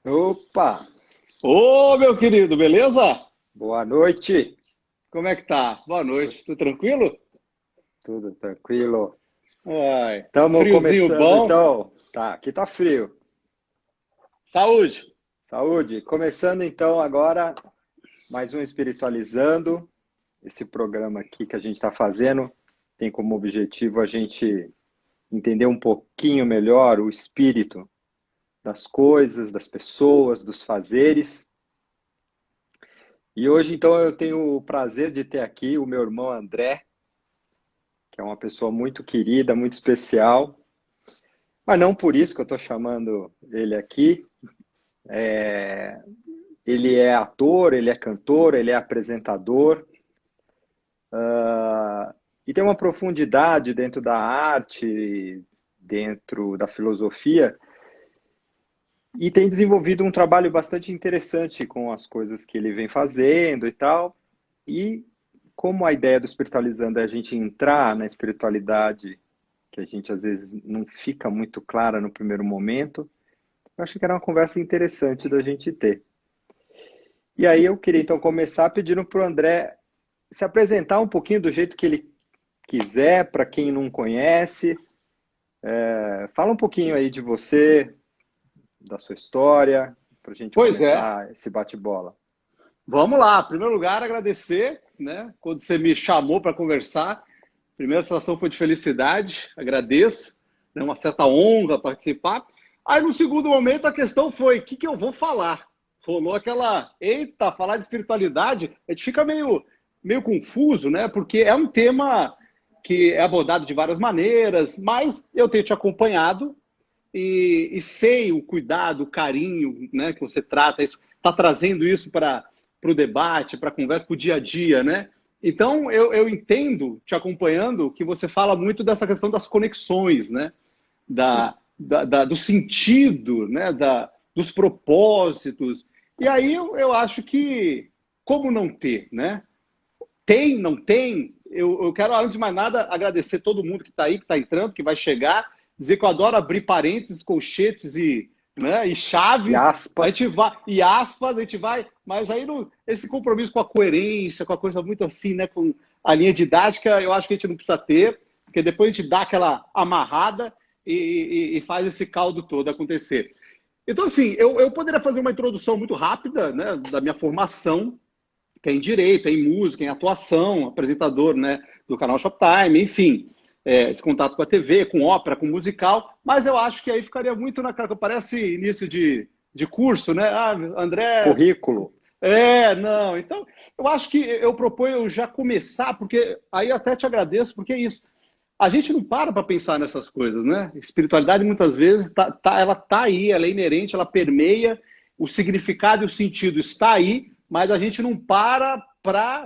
Opa, Ô, meu querido, beleza? boa noite. Como é que tá? Boa noite, tudo tranquilo? Tudo tranquilo? Ai, Estamos friozinho começando bom, então. Tá, aqui tá frio. saúde. Saúde. Começando então agora mais um Espiritualizando. Esse programa aqui que a gente está fazendo tem como objetivo a gente entender um pouquinho melhor o espírito das coisas, das pessoas, dos fazeres. E hoje então eu tenho o prazer de ter aqui o meu irmão André, que é uma pessoa muito querida, muito especial. Mas não por isso que eu estou chamando ele aqui. Ele é ator, ele é cantor, ele é apresentador, e tem uma profundidade dentro da arte, dentro da filosofia, e tem desenvolvido um trabalho bastante interessante com as coisas que ele vem fazendo e tal. E como a ideia do espiritualizando é a gente entrar na espiritualidade, que a gente às vezes não fica muito clara no primeiro momento, eu acho que era uma conversa interessante da gente ter. E aí eu queria então começar pedindo para o André se apresentar um pouquinho do jeito que ele quiser, para quem não conhece. Fala um pouquinho aí de você, da sua história, para a gente Pois é, começar esse bate-bola. vamos lá. Em primeiro lugar, agradecer, né? Quando você me chamou para conversar, a primeira sensação foi de felicidade, agradeço, né? Uma certa honra participar. Aí, no segundo momento, a questão foi: o que que eu vou falar? Rolou aquela, eita, falar de espiritualidade, a gente fica meio confuso, né? Porque é um tema que é abordado de várias maneiras, mas eu tenho te acompanhado e sei o cuidado, o carinho, né, que você trata isso, está trazendo isso para o debate, para a conversa, para o dia a dia, né? Então, eu entendo, te acompanhando, que você fala muito dessa questão das conexões, né? Sim. Do sentido, né? Dos propósitos. E aí eu acho que, como não ter, né? Tem, não tem? Eu quero, antes de mais nada, agradecer todo mundo que está aí, que está entrando, que vai chegar, dizer que eu adoro abrir parênteses, colchetes né, e E chaves. A aspas. gente vai, e aspas, a gente vai, mas aí esse compromisso com a coerência, com a coisa muito assim, né, com a linha didática, eu acho que a gente não precisa ter, porque depois a gente dá aquela amarrada e faz esse caldo todo acontecer. Então, assim, eu poderia fazer uma introdução muito rápida, né, da minha formação, que é em direito, é em música, em atuação, apresentador, né, do canal Shoptime, enfim, esse contato com a TV, com ópera, com musical, mas eu acho que aí ficaria muito na cara, parece início de curso, né? Ah, André, Currículo. não. Então, eu acho que eu proponho já começar, porque aí eu até te agradeço, porque é isso. A gente não para pensar nessas coisas, né? Espiritualidade muitas vezes ela tá aí, ela é inerente, ela permeia, o significado e o sentido está aí, mas a gente não para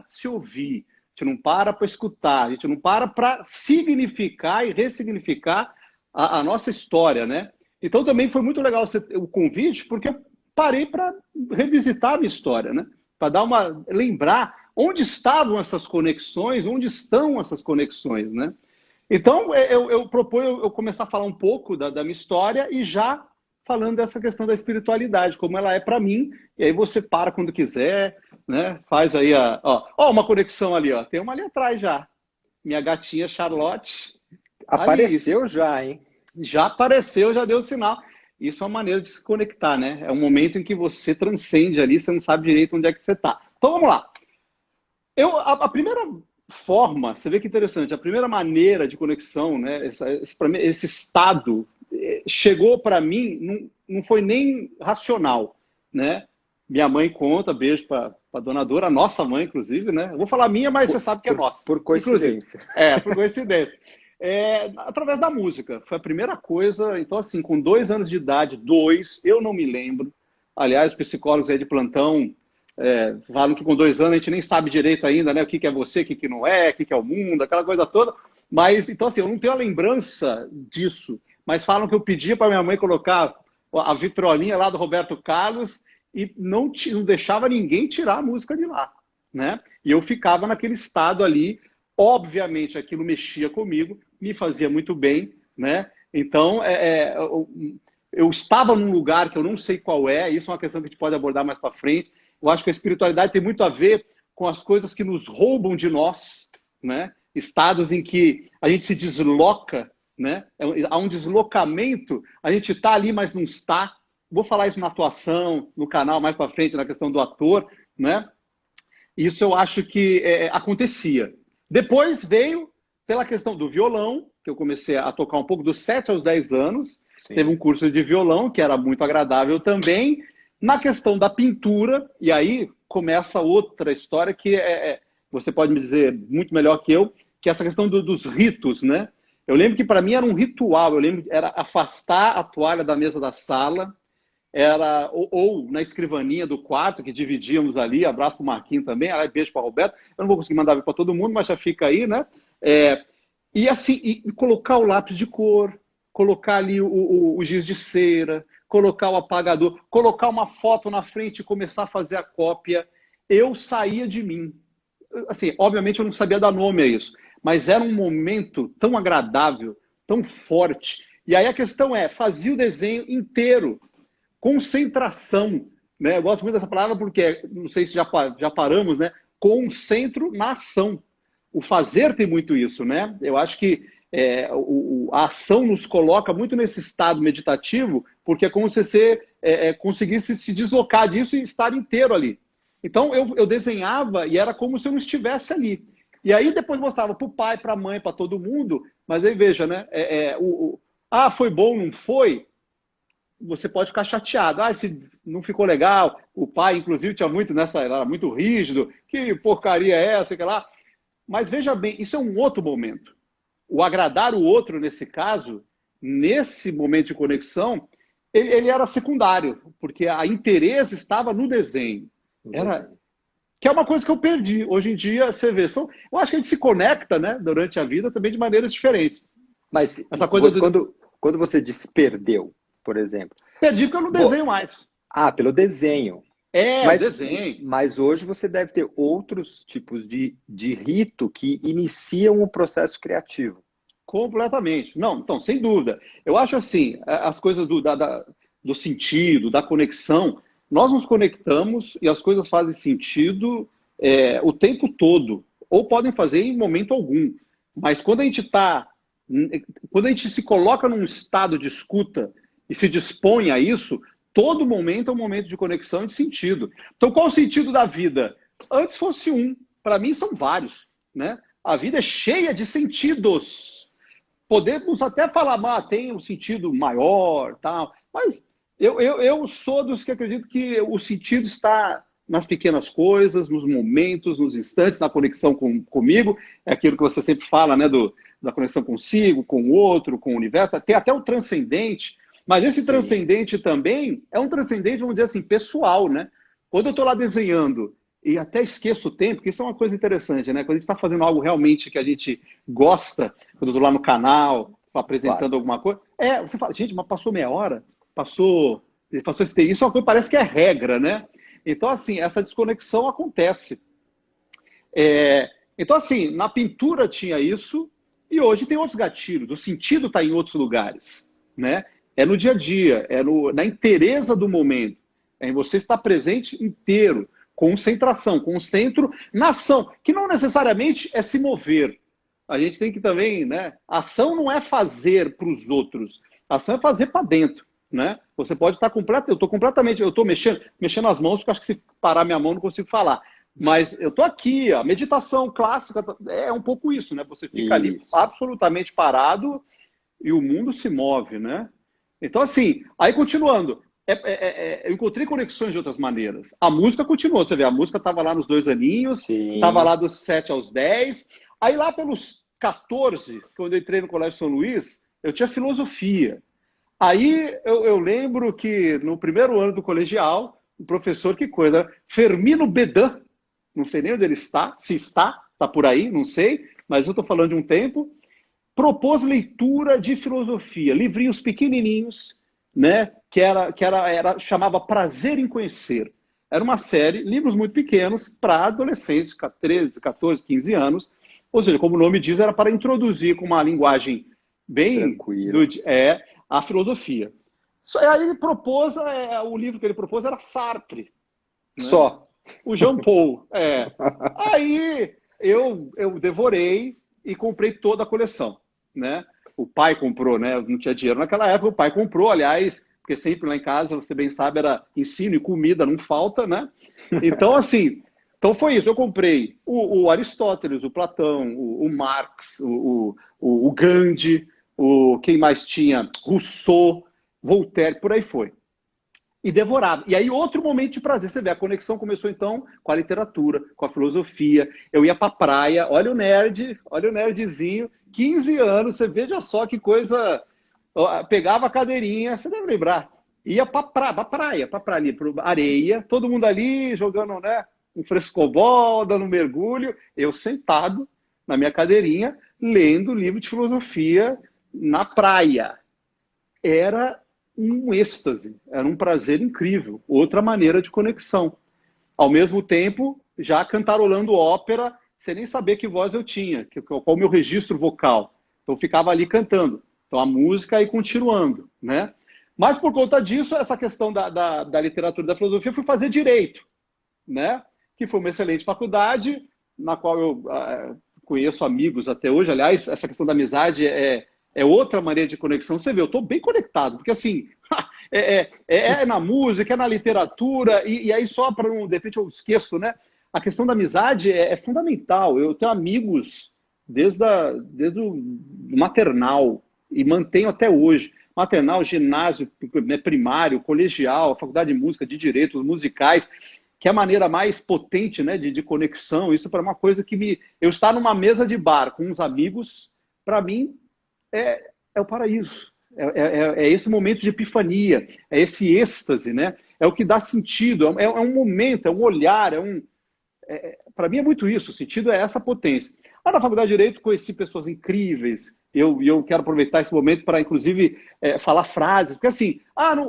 se ouvir, a gente não para escutar, a gente não para significar e ressignificar a nossa história, né? Então também foi muito legal o convite, porque eu parei para revisitar a minha história, né? Para lembrar onde estavam essas conexões, onde estão essas conexões, né? Então, eu proponho eu começar a falar um pouco da minha história e já falando dessa questão da espiritualidade, como ela é para mim, e aí você para quando quiser, né? Faz aí uma conexão ali, ó. Tem uma ali atrás já. Minha gatinha Charlotte, tá ali. Isso. Apareceu já, hein? Já apareceu, já deu sinal. Isso é uma maneira de se conectar, né? É um momento em que você transcende ali, você não sabe direito onde é que você está. Então vamos lá. A primeira forma, você vê que interessante, a primeira maneira de conexão, né, esse estado, chegou para mim, não foi nem racional, né? Minha mãe conta, beijo para a dona Dora, nossa mãe, inclusive, né? Eu vou falar minha, mas você Por, sabe que é por, nossa, por inclusive. coincidência. Por coincidência. Através da música. Foi a primeira coisa. Então, assim, com 2 anos de idade, eu não me lembro. Aliás, os psicólogos aí de plantão falam que com 2 anos a gente nem sabe direito ainda, né? O que é você, o que não é, o que é o mundo, aquela coisa toda. Mas, então, assim, eu não tenho a lembrança disso. Mas falam que eu pedia para minha mãe colocar a vitrolinha lá do Roberto Carlos e não deixava ninguém tirar a música de lá, né? E eu ficava naquele estado ali. Obviamente, aquilo mexia comigo, me fazia muito bem, né? Então, eu estava num lugar que eu não sei qual é, isso é uma questão que a gente pode abordar mais para frente. Eu acho que a espiritualidade tem muito a ver com as coisas que nos roubam de nós, né? Estados em que a gente se desloca, né? Há um deslocamento, a gente está ali, mas não está. Vou falar isso na atuação, no canal mais para frente, na questão do ator, né? Isso eu acho que acontecia. Depois veio pela questão do violão, que eu comecei a tocar um pouco dos 7 aos 10 anos. Sim. Teve um curso de violão, que era muito agradável também. Na questão da pintura, e aí começa outra história que você pode me dizer muito melhor que eu, que é essa questão dos ritos, né? Eu lembro que para mim era um ritual, eu lembro que era afastar a toalha da mesa da sala, era ou na escrivaninha do quarto, que dividíamos ali, abraço para o Marquinhos também, beijo para o Roberto, eu não vou conseguir mandar para todo mundo, mas já fica aí, né? E assim, e colocar o lápis de cor, colocar ali o giz de cera, colocar o apagador, colocar uma foto na frente e começar a fazer a cópia. Eu saía de mim. Assim, obviamente eu não sabia dar nome a isso, mas era um momento tão agradável, tão forte. E aí a questão fazia o desenho inteiro, concentração, né? Eu gosto muito dessa palavra porque, não sei se já paramos, né? Concentro na ação. O fazer tem muito isso, né? Eu acho que a ação nos coloca muito nesse estado meditativo, porque é como se você conseguisse se deslocar disso e estar inteiro ali. Então, eu desenhava e era como se eu não estivesse ali. E aí depois mostrava para o pai, para a mãe, para todo mundo, mas aí veja, né? Foi bom, não foi? Você pode ficar chateado. Se não ficou legal. O pai, inclusive, tinha muito era muito rígido. Que porcaria é essa, que lá. Mas veja bem, isso é um outro momento. O agradar o outro, nesse caso, nesse momento de conexão, ele era secundário, porque a interesse estava no desenho. Que é uma coisa que eu perdi. Hoje em dia, você vê, eu acho que a gente se conecta, né, durante a vida também de maneiras diferentes. Mas essa coisa quando você disse perdeu, por exemplo. Perdi porque eu não desenho mais. Pelo desenho. Desenho. Mas hoje você deve ter outros tipos de rito que iniciam o processo criativo. Completamente. Não, então, sem dúvida. Eu acho assim, as coisas do sentido, da conexão, nós nos conectamos e as coisas fazem sentido o tempo todo, ou podem fazer em momento algum. Mas quando a gente se coloca num estado de escuta e se dispõe a isso, todo momento é um momento de conexão e de sentido. Então, qual o sentido da vida? Antes fosse um, para mim são vários, né? A vida é cheia de sentidos. Podemos até falar, tem um sentido maior, tal, mas eu sou dos que acredito que o sentido está nas pequenas coisas, nos momentos, nos instantes, na conexão comigo. É aquilo que você sempre fala, né, da conexão consigo, com o outro, com o universo. Tem até o transcendente. Mas esse transcendente também é um transcendente, vamos dizer assim, pessoal, né? Quando eu estou lá desenhando e até esqueço o tempo, porque isso é uma coisa interessante, né? Quando a gente está fazendo algo realmente que a gente gosta, quando eu estou lá no canal, apresentando alguma coisa, você fala, gente, mas passou meia hora? Passou esse tempo. Isso é uma coisa que parece que é regra, né? Então, assim, essa desconexão acontece. Então, assim, na pintura tinha isso e hoje tem outros gatilhos. O sentido está em outros lugares, né? É no dia a dia, na inteireza do momento. É em você estar presente inteiro, concentração, concentro na ação, que não necessariamente é se mover. A gente tem que também, né? A ação não é fazer para os outros, a ação é fazer para dentro, né? Você pode estar eu estou mexendo as mãos, porque acho que se parar minha mão não consigo falar. Mas eu estou aqui, a meditação clássica é um pouco isso, né? Você fica ali absolutamente parado e o mundo se move, né? Então, assim, aí continuando, eu encontrei conexões de outras maneiras. A música continuou, você vê, a música estava lá nos 2 aninhos, estava lá dos 7 aos 10. Aí lá pelos 14, quando eu entrei no Colégio São Luís, eu tinha filosofia. Aí eu lembro que no primeiro ano do colegial, o professor, que coisa, Fermino Bedan, não sei nem onde ele está, se está por aí, não sei, mas eu estou falando de um tempo, propôs leitura de filosofia, livrinhos pequenininhos, né, que chamava Prazer em Conhecer. Era uma série, livros muito pequenos, para adolescentes, 13, 14, 15 anos, ou seja, como o nome diz, era para introduzir com uma linguagem bem tranquila a filosofia. Aí ele propôs, o livro que ele propôs era Sartre, né? Só. O Jean Paul. Aí eu devorei e comprei toda a coleção, né? O pai comprou, né? Eu não tinha dinheiro naquela época, o pai comprou, aliás, porque sempre lá em casa, você bem sabe, era ensino e comida, não falta, né? Então, assim, então foi isso. Eu comprei o Aristóteles, o Platão, o Marx, o Gandhi, quem mais tinha? Rousseau, Voltaire, por aí foi. E devorava. E aí, outro momento de prazer. Você vê, a conexão começou então com a literatura, com a filosofia. Eu ia pra praia, olha o nerdzinho, 15 anos, você veja só que coisa. Pegava a cadeirinha, você deve lembrar. Ia pra praia ali, pra areia, todo mundo ali jogando, né? Um frescobol, dando um mergulho. Eu sentado na minha cadeirinha, lendo livro de filosofia na praia. Era um êxtase, era um prazer incrível, outra maneira de conexão. Ao mesmo tempo, já cantarolando ópera, sem nem saber que voz eu tinha, qual o meu registro vocal. Então, eu ficava ali cantando. Então, a música e continuando, né? Mas, por conta disso, essa questão da literatura e da filosofia, eu fui fazer direito, né? Que foi uma excelente faculdade, na qual eu conheço amigos até hoje. Aliás, essa questão da amizade é outra maneira de conexão. Você vê, eu estou bem conectado, porque assim, na música, é na literatura, e aí só para não, de repente eu esqueço, né? A questão da amizade é fundamental. Eu tenho amigos desde o maternal, e mantenho até hoje. Maternal, ginásio, né, primário, colegial, faculdade de música, de direitos musicais, que é a maneira mais potente, né, de conexão. Isso para uma coisa que eu estar numa mesa de bar com uns amigos, para mim, é o paraíso. É esse momento de epifania, é esse êxtase, né? É o que dá sentido, é um momento, é um olhar, para mim é muito isso, o sentido é essa potência. Lá na Faculdade de Direito conheci pessoas incríveis, eu quero aproveitar esse momento para, inclusive, falar frases, porque assim,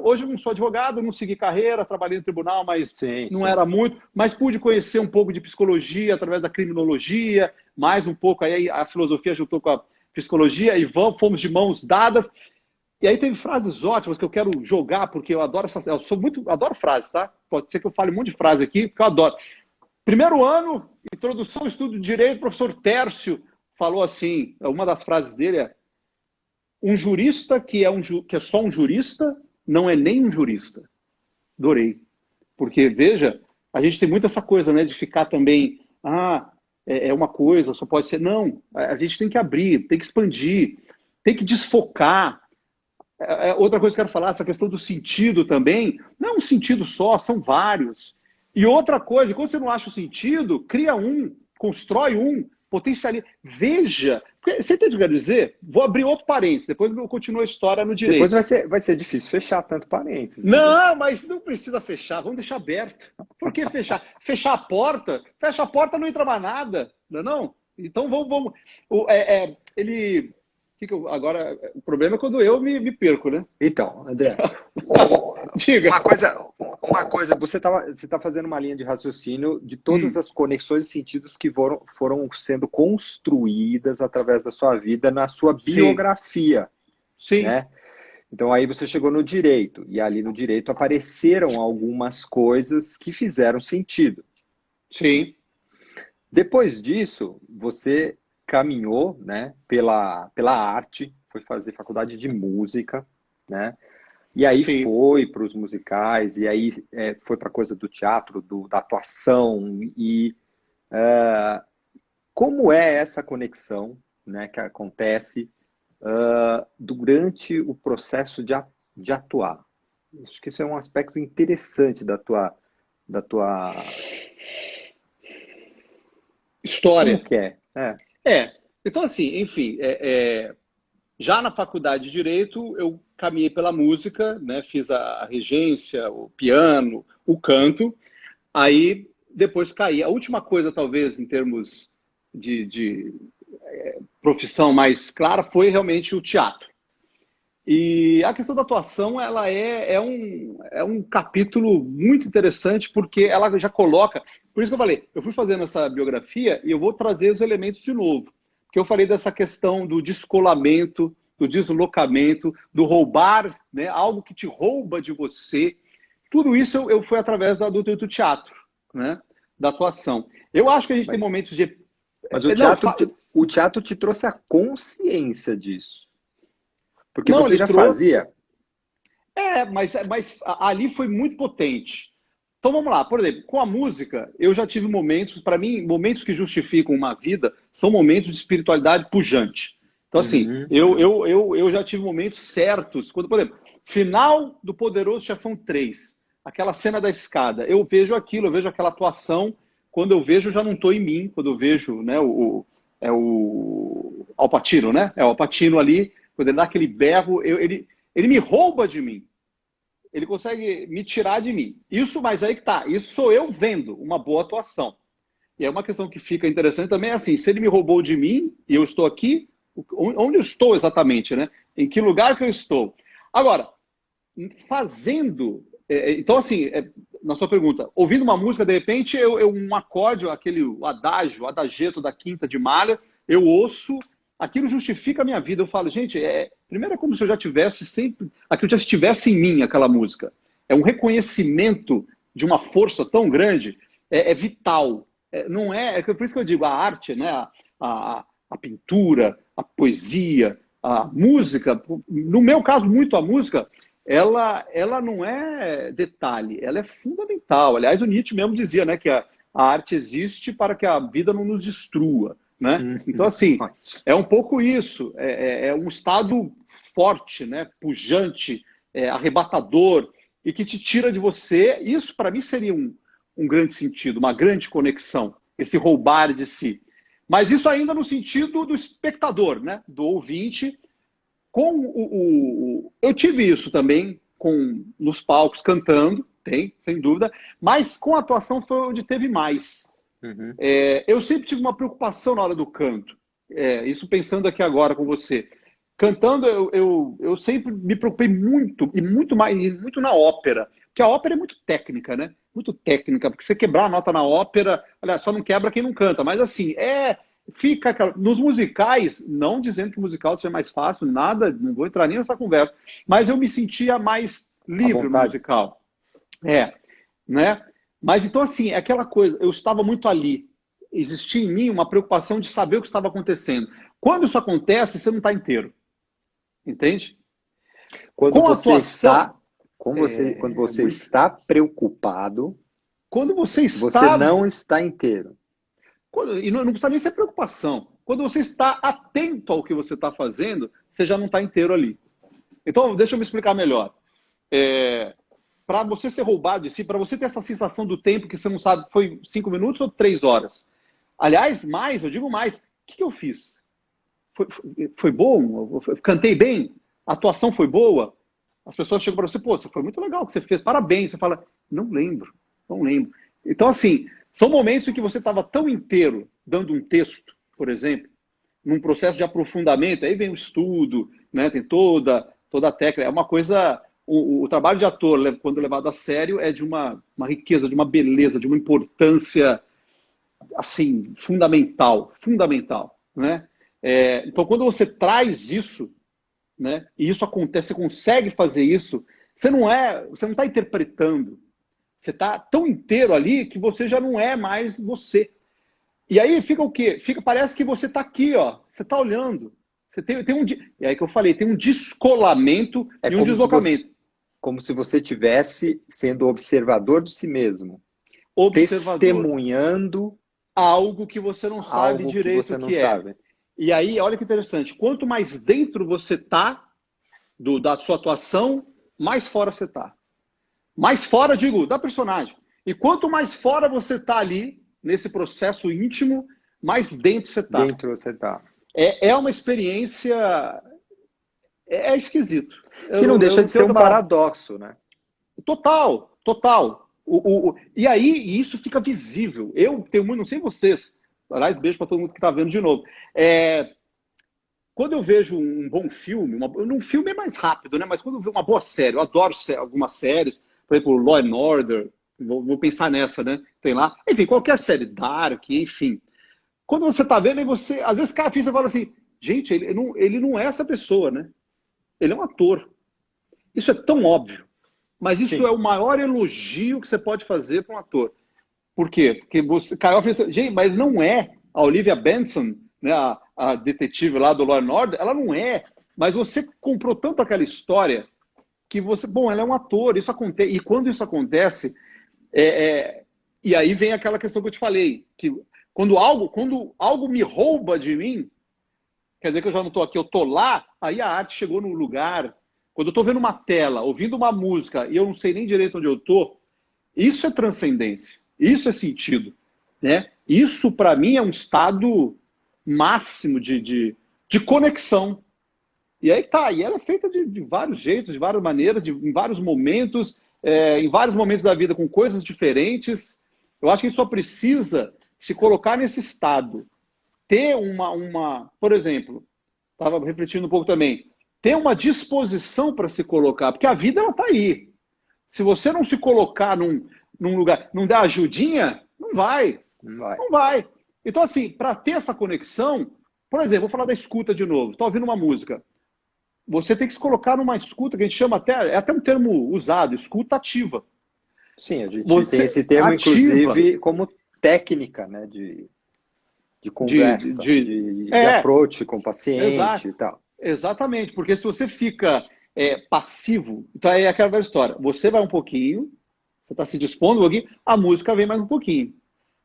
hoje eu não sou advogado, não segui carreira, trabalhei no tribunal, mas não era muito, mas pude conhecer um pouco de psicologia através da criminologia, mais um pouco, aí a filosofia juntou com a psicologia, e fomos de mãos dadas. E aí teve frases ótimas que eu quero jogar, porque eu adoro adoro frases, tá? Pode ser que eu fale um monte de frase aqui, porque eu adoro. Primeiro ano, introdução ao estudo de direito, o professor Tércio falou assim, uma das frases dele é: um jurista que é só um jurista não é nem um jurista. Adorei. Porque, veja, a gente tem muito essa coisa, né, de ficar também, é uma coisa, só pode ser. Não, a gente tem que abrir, tem que expandir, tem que desfocar. Outra coisa que eu quero falar, essa questão do sentido também, não é um sentido só, são vários. E outra coisa, quando você não acha o sentido, cria um, constrói um, potencializa. Veja, você entende o que eu quero dizer? Vou abrir outro parênteses, depois eu continuo a história no direito. Depois vai ser difícil fechar tanto parênteses. Não, mas não precisa fechar, vamos deixar aberto. Por que fechar? Fechar a porta? Fecha a porta, não entra mais nada, não é não? Então vamos. Agora, o problema é quando eu me perco, né? Então, André, Diga. Uma coisa, você está fazendo uma linha de raciocínio de todas as conexões e sentidos que foram sendo construídas através da sua vida, na sua biografia. Sim. Né? Então aí você chegou no direito, e ali no direito apareceram algumas coisas que fizeram sentido. Sim. Depois disso, você caminhou, né, pela arte, foi fazer faculdade de música, né? E aí foi para os musicais, e aí foi para a coisa do teatro, da atuação. E como é essa conexão, né, que acontece durante o processo de atuar? Acho que isso é um aspecto interessante da tua história. Como que é? Então, assim, enfim, já na faculdade de Direito, eu caminhei pela música, né? Fiz a regência, o piano, o canto. Aí, depois caí. A última coisa, talvez, em termos de profissão mais clara, foi realmente o teatro. E a questão da atuação, ela é um capítulo muito interessante, porque ela já coloca... Por isso que eu falei, eu fui fazendo essa biografia e eu vou trazer os elementos de novo. Porque eu falei dessa questão do descolamento, do deslocamento, do roubar, né? Algo que te rouba de você. Tudo isso eu fui através do teatro, né? Da atuação. Eu acho que a gente tem momentos de... Mas Não, o teatro te trouxe a consciência disso. Porque não, você ele já trouxe... fazia. Mas ali foi muito potente. Então vamos lá, por exemplo, com a música, eu já tive momentos, para mim, momentos que justificam uma vida são momentos de espiritualidade pujante. Então, assim, Uhum. eu já tive momentos certos, quando, por exemplo, final do Poderoso Chefão 3, aquela cena da escada, eu vejo aquilo, eu vejo aquela atuação, quando eu vejo, eu já não estou em mim, quando eu vejo, né, o Al Pacino, né? É o Al Pacino ali, quando ele dá aquele berro, ele me rouba de mim. Ele consegue me tirar de mim. Isso, mas aí que tá. Isso sou eu vendo uma boa atuação. E é uma questão que fica interessante também, é assim, se ele me roubou de mim e eu estou aqui, onde eu estou exatamente, né? Em que lugar que eu estou? Agora, fazendo... Então, assim, na sua pergunta, ouvindo uma música, de repente, um acorde, aquele adágio, o adageto da Quinta de Malha, eu ouço, aquilo justifica a minha vida. Eu falo, gente, primeiro é como se eu já tivesse sempre, aquilo já estivesse em mim, aquela música. É um reconhecimento de uma força tão grande, é vital. Não por isso que eu digo, a arte, né, a pintura, a poesia, a música, no meu caso, muito a música, ela não é detalhe, ela é fundamental. Aliás, o Nietzsche mesmo dizia, né, que a arte existe para que a vida não nos destrua. Né? Então, assim, é um pouco isso. É um estado forte, né? Pujante, arrebatador, e que te tira de você. Isso, para mim, seria um grande sentido, uma grande conexão, esse roubar de si. Mas isso ainda no sentido do espectador, né? Do ouvinte. Eu tive isso também nos palcos, cantando, tem, sem dúvida, mas com a atuação foi onde teve mais. Uhum. Eu sempre tive uma preocupação na hora do canto. Isso pensando aqui agora com você. Cantando, eu sempre me preocupei muito, e muito mais, e muito na ópera. Porque a ópera é muito técnica, né? Muito técnica, porque você quebrar a nota na ópera, olha, só não quebra quem não canta. Mas assim, fica nos musicais, não dizendo que o musical seja mais fácil, nada, não vou entrar nem nessa conversa, mas eu me sentia mais livre no musical. Né? Mas então, assim, é aquela coisa, eu estava muito ali. Existia em mim uma preocupação de saber o que estava acontecendo. Quando isso acontece, você não está inteiro. Entende? Quando Com a você atuação, quando você está preocupado, quando você você não está inteiro. E não precisa nem ser preocupação. Quando você está atento ao que você está fazendo, você já não está inteiro ali. Então, deixa eu me explicar melhor. Para você ser roubado de si, para você ter essa sensação do tempo que você não sabe, foi 5 minutos ou 3 horas? Aliás, eu digo mais. O que eu fiz? Foi bom? Cantei bem? A atuação foi boa? As pessoas chegam para você, pô, foi muito legal o que você fez, parabéns. Você fala, não lembro. Então, assim, são momentos em que você estava tão inteiro dando um texto, por exemplo, num processo de aprofundamento, aí vem o estudo, né? Tem toda a técnica. É uma coisa... O trabalho de ator, quando levado a sério, é de uma riqueza, de uma beleza, de uma importância, assim, fundamental, né? Então, quando você traz isso, né, e isso acontece, você consegue fazer isso, você não está interpretando, você está tão inteiro ali que você já não é mais você. E aí fica o quê? Parece que você está aqui, ó, você está olhando. Você tem é aí que eu falei, tem um descolamento e um deslocamento. Como se você estivesse sendo observador de si mesmo. Observador. Testemunhando algo que você não sabe direito o que é. E aí, olha que interessante, quanto mais dentro você está da sua atuação, mais fora você está. Mais fora, digo, da personagem. E quanto mais fora você está ali, nesse processo íntimo, mais dentro você está. Dentro você está. É uma experiência... É esquisito. Que não deixa de ser um paradoxo, né? Total. E aí, isso fica visível. Eu tenho muito, não sei vocês, aliás, beijo para todo mundo que está vendo de novo. Quando eu vejo um bom filme, um filme é mais rápido, né? Mas quando eu vejo uma boa série, eu adoro algumas séries, por exemplo, Law and Order, vou pensar nessa, né? Tem lá, enfim, qualquer série, Dark, enfim. Quando você está vendo, aí você, às vezes cai a ficha e fala assim, Gente, ele não é essa pessoa, né? Ele é um ator. Isso é tão óbvio. Mas isso Sim. é o maior elogio que você pode fazer para um ator. Por quê? Porque você caiu pensa, gente, mas não é a Olivia Benson, né, a detetive lá do Law and Order, ela não é. Mas você comprou tanto aquela história que você, bom, ela é um ator, isso acontece. E quando isso acontece, e aí vem aquela questão que eu te falei, que quando algo me rouba de mim, quer dizer que eu já não estou aqui, eu estou lá, aí a arte chegou no lugar. Quando eu estou vendo uma tela, ouvindo uma música, e eu não sei nem direito onde eu estou, isso é transcendência, isso é sentido. Né? Isso, para mim, é um estado máximo de conexão. E aí tá, e ela é feita de vários jeitos, de várias maneiras, em vários momentos, em vários momentos da vida, com coisas diferentes. Eu acho que a gente só precisa se colocar nesse estado. Ter por exemplo, estava refletindo um pouco também, ter uma disposição para se colocar, porque a vida ela está aí. Se você não se colocar num lugar, não der ajudinha, não vai. Não vai. Não vai. Então, assim, para ter essa conexão, por exemplo, vou falar da escuta de novo. Estou ouvindo uma música. Você tem que se colocar numa escuta, que a gente chama até, é até um termo usado, escuta ativa. Sim, a gente Você tem esse termo, ativa. inclusive, como técnica, né, de conversa, de approach com o paciente e tal. Exatamente, porque se você fica passivo, então é aquela velha história. Você vai um pouquinho, você está se dispondo um pouquinho, a música vem mais um pouquinho.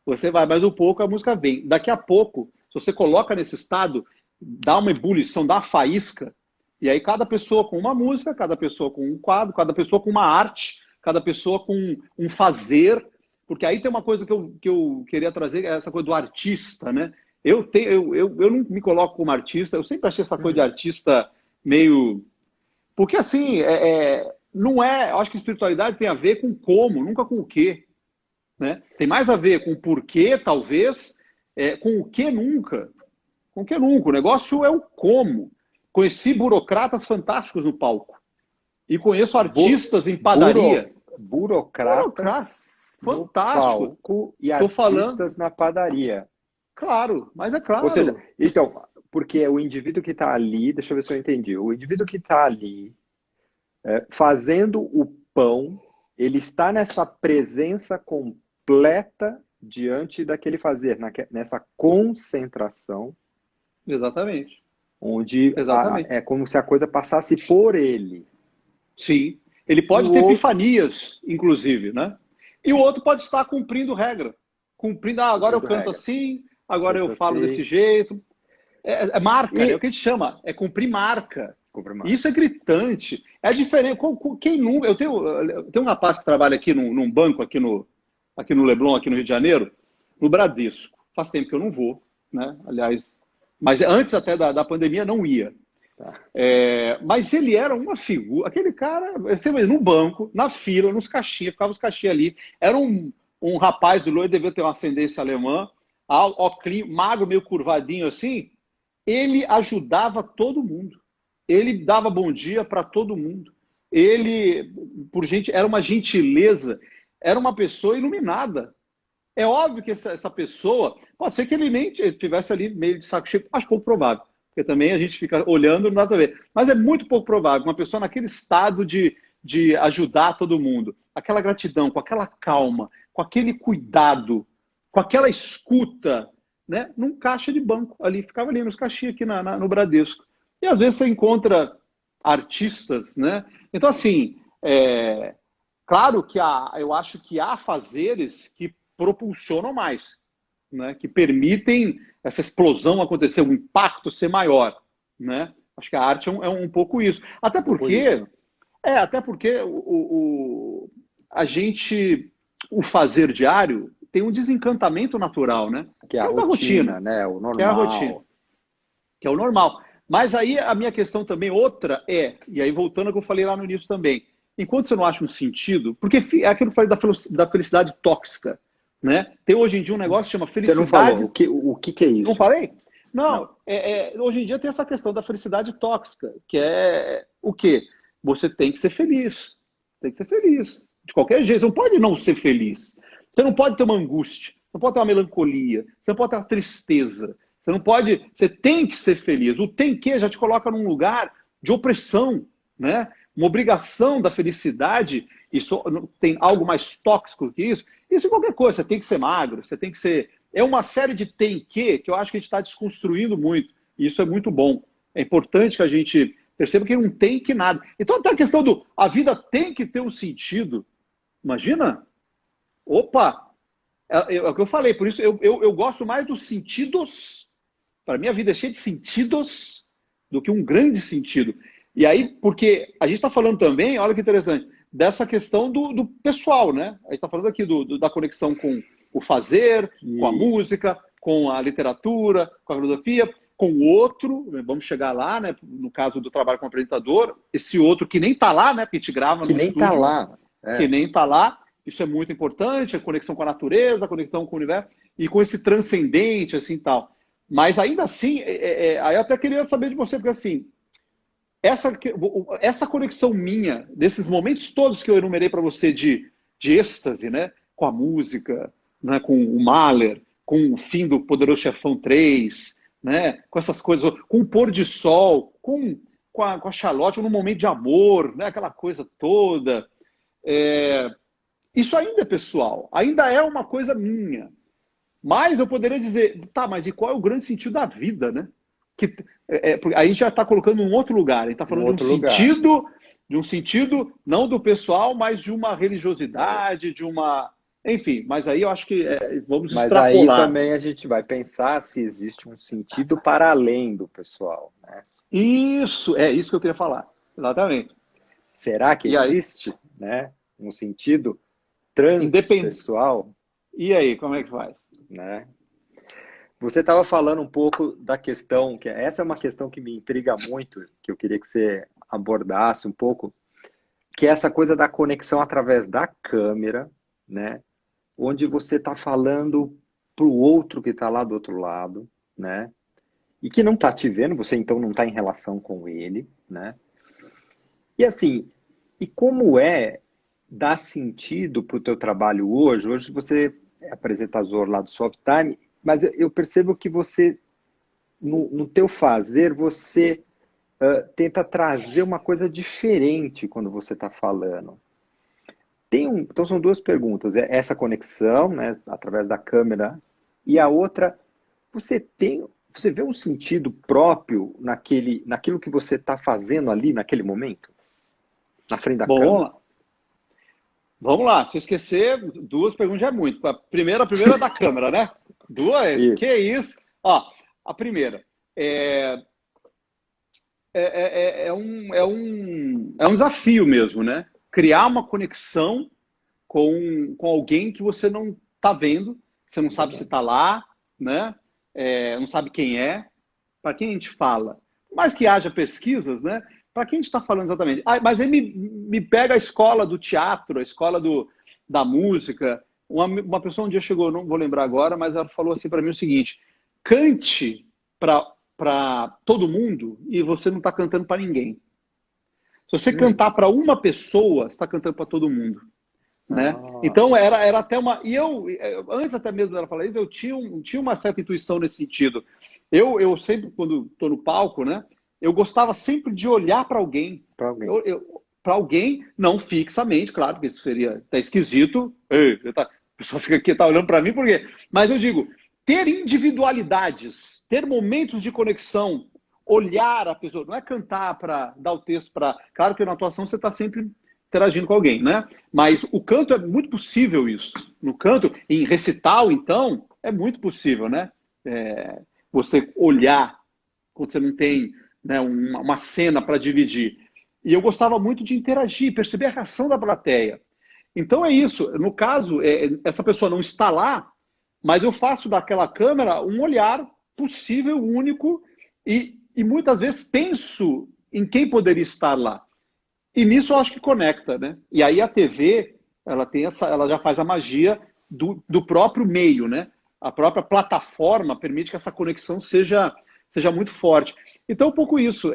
Você vai mais um pouco, a música vem. Daqui a pouco, se você coloca nesse estado, dá uma ebulição, dá uma faísca, e aí cada pessoa com uma música, cada pessoa com um quadro, cada pessoa com uma arte, cada pessoa com um fazer, porque aí tem uma coisa que eu queria trazer, essa coisa do artista, né? Eu não me coloco como artista, eu sempre achei essa coisa de artista meio... Porque assim, não é... Eu acho que espiritualidade tem a ver com como, nunca com o quê. Né? Tem mais a ver com o porquê, talvez, com o que nunca. Com o que nunca. O negócio é o como. Conheci burocratas fantásticos no palco. E conheço artistas em padaria. Burocratas no palco e artistas na padaria. Claro, mas é claro. Ou seja, então, porque o indivíduo que está ali, deixa eu ver se eu entendi, o indivíduo que está ali fazendo o pão, ele está nessa presença completa diante daquele fazer, nessa concentração. Exatamente. Onde é como se a coisa passasse por ele. Sim. Ele pode ter epifanias, inclusive, né? E o outro pode estar cumprindo regra. Cumprindo, agora eu canto assim, agora eu falo desse jeito. É marca, é o que a gente chama, é cumprir marca. Isso é gritante. É diferente. Quem nunca. Eu tenho um rapaz que trabalha aqui num banco, aqui no Leblon, aqui no Rio de Janeiro, no Bradesco. Faz tempo que eu não vou, né? Aliás, mas antes até da pandemia não ia. Tá. Mas ele era uma figura. Aquele cara, você vê, no banco, na fila, nos caixinhas, ficava os caixinhas ali. Era um rapaz do loiro, devia ter uma ascendência alemã, magro, meio curvadinho assim. Ele ajudava todo mundo. Ele dava bom dia para todo mundo. Ele, era uma gentileza, era uma pessoa iluminada. É óbvio que essa pessoa, pode ser que ele nem estivesse ali meio de saco cheio, acho pouco provável, porque também a gente fica olhando, não dá para ver. Mas é muito pouco provável uma pessoa naquele estado de ajudar todo mundo, aquela gratidão, com aquela calma, com aquele cuidado, com aquela escuta, né, num caixa de banco ali, ficava ali nos caixinhas aqui no Bradesco. E às vezes você encontra artistas, né? Então, assim, claro que eu acho que há fazeres que propulsionam mais, né? Que permitem essa explosão acontecer, o impacto ser maior, né? Acho que a arte é um pouco isso. Até porque a gente, o fazer diário tem um desencantamento natural, né? Que é a rotina, né? O normal. Que é a rotina. Que é o normal. Mas aí a minha questão também, outra e aí voltando ao que eu falei lá no início também, enquanto você não acha um sentido, porque é aquilo que eu falei da felicidade tóxica, né? Tem hoje em dia um negócio que chama felicidade... Você não falou, o que é isso? Não falei? Não. Hoje em dia tem essa questão da felicidade tóxica, que é o quê? Você tem que ser feliz. Tem que ser feliz. De qualquer jeito, você não pode não ser feliz. Você não pode ter uma angústia, você não pode ter uma melancolia, você não pode ter uma tristeza. Você não pode, você tem que ser feliz. O tem que já te coloca num lugar de opressão, né? Uma obrigação da felicidade, isso tem algo mais tóxico que isso. Isso em qualquer coisa, você tem que ser magro, você tem que ser. É uma série de tem que eu acho que a gente está desconstruindo muito. E isso é muito bom. É importante que a gente perceba que não tem que nada. Então, até a questão do a vida tem que ter um sentido. Imagina? Opa! É o que eu falei, por isso eu gosto mais dos sentidos. Para mim, a vida é cheia de sentidos do que um grande sentido. E aí, porque a gente está falando também, olha que interessante, dessa questão do pessoal, né? A gente está falando aqui da conexão com o fazer, com a música, com a literatura, com a filosofia, com o outro, vamos chegar lá, né? No caso do trabalho como apresentador, esse outro que nem está lá, né? Porque a gente grava no Que nem estúdio, está lá. que nem está lá. Isso é muito importante, a conexão com a natureza, a conexão com o universo, e com esse transcendente, assim, tal. Mas ainda assim, aí eu até queria saber de você, porque assim, essa conexão minha, desses momentos todos que eu enumerei para você de êxtase, né? Com a música, né? Com o Mahler, com o fim do Poderoso Chefão 3, né? Com essas coisas, com o pôr de sol, com a Charlotte, num momento de amor, né? Aquela coisa toda. Isso ainda é pessoal, ainda é uma coisa minha. Mas eu poderia dizer, tá, mas e qual é o grande sentido da vida, né? Aí a gente já está colocando em um outro lugar, a gente está falando de um sentido, não do pessoal, mas de uma religiosidade, de uma. Enfim, mas aí eu acho que vamos Mas extrapolar. aí também a gente vai pensar se existe um sentido para além do pessoal, né? Isso, é isso que eu queria falar. Exatamente. Será que E aí, existe, né, um sentido transpessoal, E aí, como é que faz? né? Você estava falando um pouco da questão, que essa é uma questão que me intriga muito, que eu queria que você abordasse um pouco, que é essa coisa da conexão através da câmera, né? Onde você está falando para o outro que está lá do outro lado, né? E que não está te vendo, você então não está em relação com ele, né? E assim, e como dar sentido para o teu trabalho hoje? Hoje você é apresentador lá do Softime, mas eu percebo que você, no teu fazer, você tenta trazer uma coisa diferente quando você está falando. Então são duas perguntas. Essa conexão, né, através da câmera, e a outra, você vê um sentido próprio naquilo que você está fazendo ali naquele momento? Na frente da câmera? Bom, vamos lá. Se eu esquecer, duas perguntas já é muito. A primeira é da câmera, né? Duas? Isso. Que isso? Ó, a primeira é um desafio mesmo, né? Criar uma conexão com alguém que você não está vendo, você não sabe se está lá, né? Não sabe quem é, para quem a gente fala. Por mais que haja pesquisas, né? Para quem a gente está falando exatamente? Mas aí me pega a escola do teatro, a escola da música. Uma pessoa um dia chegou, não vou lembrar agora, mas ela falou assim para mim o seguinte: cante para todo mundo e você não está cantando para ninguém. Se você cantar para uma pessoa, você está cantando para todo mundo. Né? Então era até uma. E eu, antes até mesmo dela falar isso, eu tinha uma certa intuição nesse sentido. Eu sempre, quando estou no palco, né? Eu gostava sempre de olhar para alguém. Para alguém, não fixamente, claro, porque isso seria até esquisito. A pessoa fica aqui, tá olhando para mim, por quê? Mas eu digo, ter individualidades, ter momentos de conexão, olhar a pessoa, não é cantar para dar o texto para. Claro que na atuação você está sempre interagindo com alguém, né? Mas o canto é muito possível isso. No canto, em recital, então, é muito possível, né? Você olhar quando você não tem, né, uma cena para dividir. E eu gostava muito de interagir, perceber a reação da plateia. Então é isso. No caso, essa pessoa não está lá, mas eu faço daquela câmera um olhar possível, único, e muitas vezes penso em quem poderia estar lá. E nisso eu acho que conecta, né? E aí a TV, ela já faz a magia do próprio meio, né? A própria plataforma permite que essa conexão seja muito forte. Então, um pouco isso.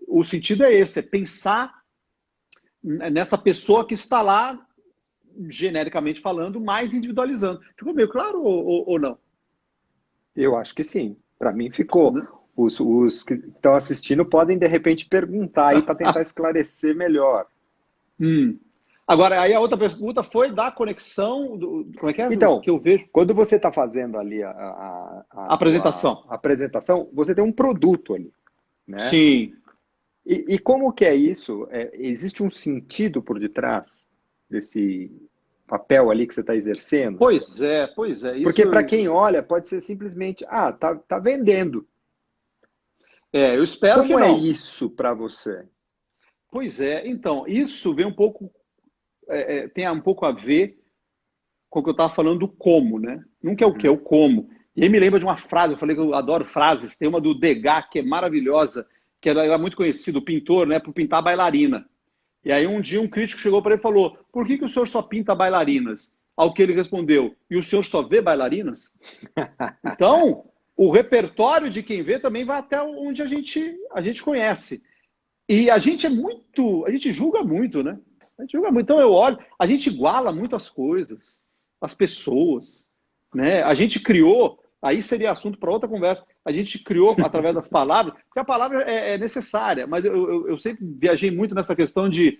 O sentido é esse, é pensar nessa pessoa que está lá, genericamente falando, mais individualizando. Ficou meio claro ou não? Eu acho que sim. Para mim ficou. Os que estão assistindo podem, de repente, perguntar aí para tentar esclarecer melhor. Hum. Agora, aí a outra pergunta foi da conexão, como é que é? Então, Que eu vejo. quando você está fazendo ali Apresentação. a apresentação, você tem um produto ali, né? Sim. E como que é isso? Existe um sentido por detrás desse papel ali que você está exercendo? Pois é, pois é. Porque para quem olha, pode ser simplesmente, tá vendendo. Eu espero que Como é não. isso para você? Pois é, então, isso vem um pouco, tem um pouco a ver com o que eu estava falando do como, né? Nunca é o que, é Uhum. o como. E aí me lembra de uma frase, eu falei que eu adoro frases, tem uma do Degas, que é maravilhosa, que era muito conhecido, o pintor, né, por pintar bailarina. E aí um dia um crítico chegou para ele e falou, por que o senhor só pinta bailarinas? Ao que ele respondeu, e o senhor só vê bailarinas? Então, o repertório de quem vê também vai até onde a gente conhece. E a gente julga muito, né? A gente julga muito. Então eu olho, a gente iguala muitas coisas, as pessoas, né? A gente criou, aí seria assunto para outra conversa, a gente criou através das palavras, porque a palavra é necessária, mas eu sempre viajei muito nessa questão de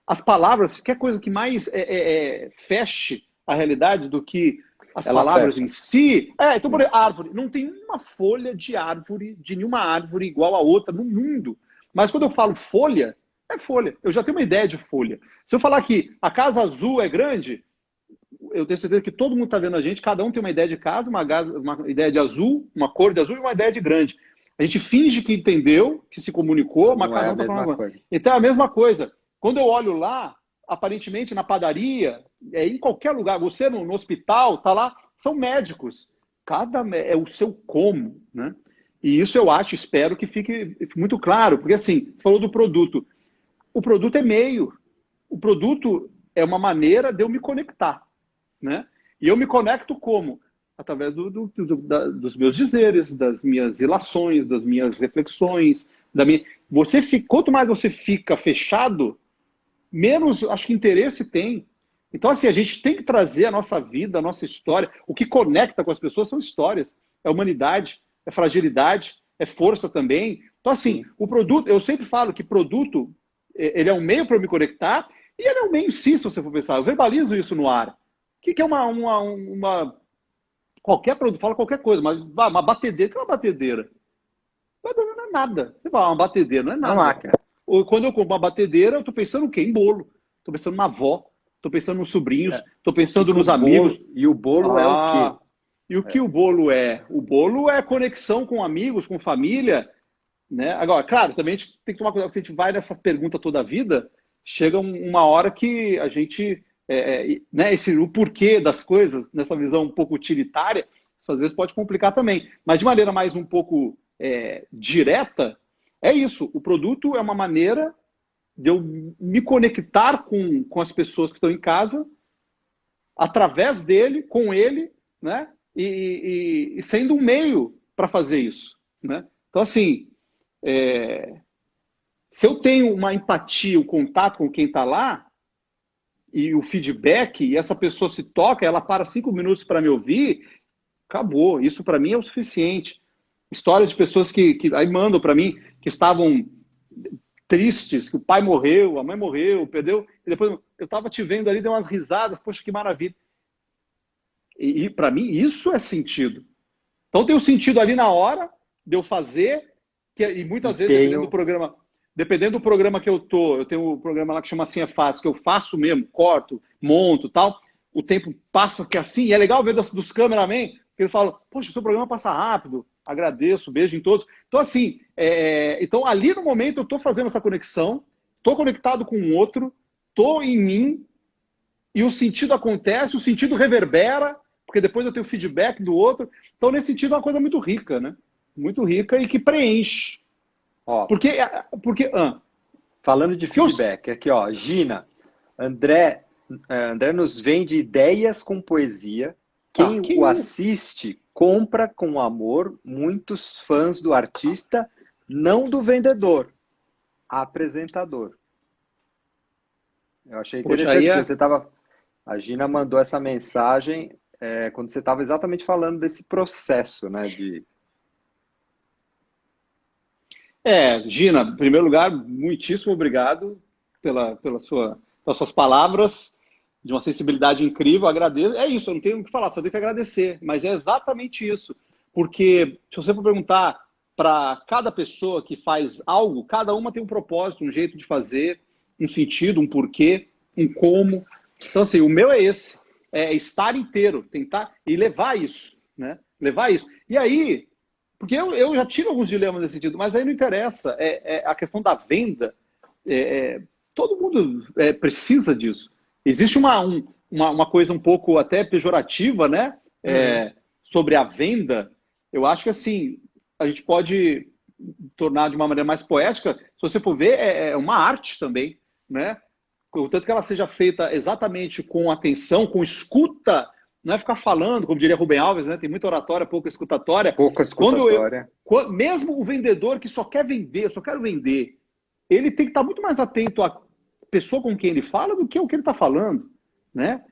as palavras, que é coisa que mais feche a realidade do que as Ela palavras em fecha. si. Então, por exemplo, árvore. Não tem uma folha de árvore, de nenhuma árvore igual a outra no mundo. Mas quando eu falo folha, é folha. Eu já tenho uma ideia de folha. Se eu falar que a casa azul é grande, eu tenho certeza que todo mundo está vendo a gente, cada um tem uma ideia de casa, uma ideia de azul, uma cor de azul e uma ideia de grande. A gente finge que entendeu, que se comunicou, mas Não é cada a um está falando mesma agora. coisa. Então é a mesma coisa. Quando eu olho lá, aparentemente na padaria, em qualquer lugar, você no hospital, tá lá, são médicos. É o seu como, né? E isso eu acho, espero que fique muito claro, porque assim, você falou do produto. O produto é meio. O produto é uma maneira de eu me conectar, né? E eu me conecto como? Através dos meus dizeres, das minhas ilações, das minhas reflexões, quanto mais você fica fechado, menos acho que interesse tem. Então, assim, a gente tem que trazer a nossa vida, a nossa história. O que conecta com as pessoas são histórias. É humanidade, é fragilidade, é força também. Então, assim, Sim. o produto, eu sempre falo que produto, ele é um meio para eu me conectar e ele é um meio em si, se você for pensar. Eu verbalizo isso no ar. O que é qualquer produto, fala qualquer coisa, mas uma batedeira, o que é uma batedeira? Batedeira não é nada. Você fala, uma batedeira não é Uma nada. máquina. Ou quando eu compro uma batedeira, eu estou pensando o quê? Em bolo. Estou pensando na avó, estou pensando nos sobrinhos, estou O que pensando que o nos amigos. bolo... E o bolo é o quê? E o que o bolo é? O bolo é conexão com amigos, com família, né? Agora, claro, também a gente tem que tomar cuidado, se a gente vai nessa pergunta toda a vida, chega uma hora que a gente, né, o porquê das coisas, nessa visão um pouco utilitária, isso às vezes pode complicar também. Mas de maneira mais um pouco direta, é isso. O produto é uma maneira de eu me conectar com as pessoas que estão em casa, através dele, com ele, né? E sendo um meio para fazer isso, né? Então, assim, se eu tenho uma empatia, o contato com quem está lá, e o feedback, e essa pessoa se toca, ela para 5 minutos para me ouvir, acabou. Isso para mim é o suficiente. Histórias de pessoas que aí mandam para mim que estavam tristes, que o pai morreu, a mãe morreu, perdeu, e depois eu estava te vendo ali, deu umas risadas, poxa, que maravilha. E para mim isso é sentido. Então tem o sentido ali na hora de eu fazer, e E muitas vezes, tenho... dependendo do programa que eu tenho um programa lá que chama Assim é Fácil, que eu faço mesmo, corto, monto tal, o tempo passa que é assim, e é legal ver dos cameraman, que eles falam, poxa, o seu programa passa rápido, agradeço, beijo em todos. Então, assim, então ali no momento eu estou fazendo essa conexão, estou conectado com o outro, estou em mim, e o sentido acontece, o sentido reverbera, porque depois eu tenho feedback do outro. Então, nesse sentido, é uma coisa muito rica, né? Muito rica e que preenche. Ó, Porque falando de que eu, feedback, aqui ó, Gina, André, André nos vende ideias com poesia. Quem que o assiste compra com amor. Muitos fãs do artista, não do vendedor, apresentador. Eu achei poxa, aí interessante porque você estava. A Gina mandou essa mensagem quando você estava exatamente falando desse processo, né? Gina, em primeiro lugar, muitíssimo obrigado pelas suas palavras, de uma sensibilidade incrível, agradeço. É isso, eu não tenho o que falar, só tenho que agradecer, mas é exatamente isso. Porque se você for perguntar para cada pessoa que faz algo, cada uma tem um propósito, um jeito de fazer, um sentido, um porquê, um como. Então, assim, o meu é esse, é estar inteiro, tentar e levar isso, né? Levar isso. E aí, porque eu já tive alguns dilemas nesse sentido, mas aí não interessa. É a questão da venda. Todo mundo precisa disso. Existe uma coisa um pouco até pejorativa, né? Uhum. Sobre a venda. Eu acho que assim, a gente pode tornar de uma maneira mais poética. Se você for ver, é uma arte também, né? Contanto que ela seja feita exatamente com atenção, com escuta, não é ficar falando, como diria Rubem Alves, né? Tem muita oratória, pouca escutatória. Pouca Quando eu, escutatória. mesmo o vendedor que só quer vender, só quero vender, ele tem que estar muito mais atento à pessoa com quem ele fala do que o que ele está falando, né?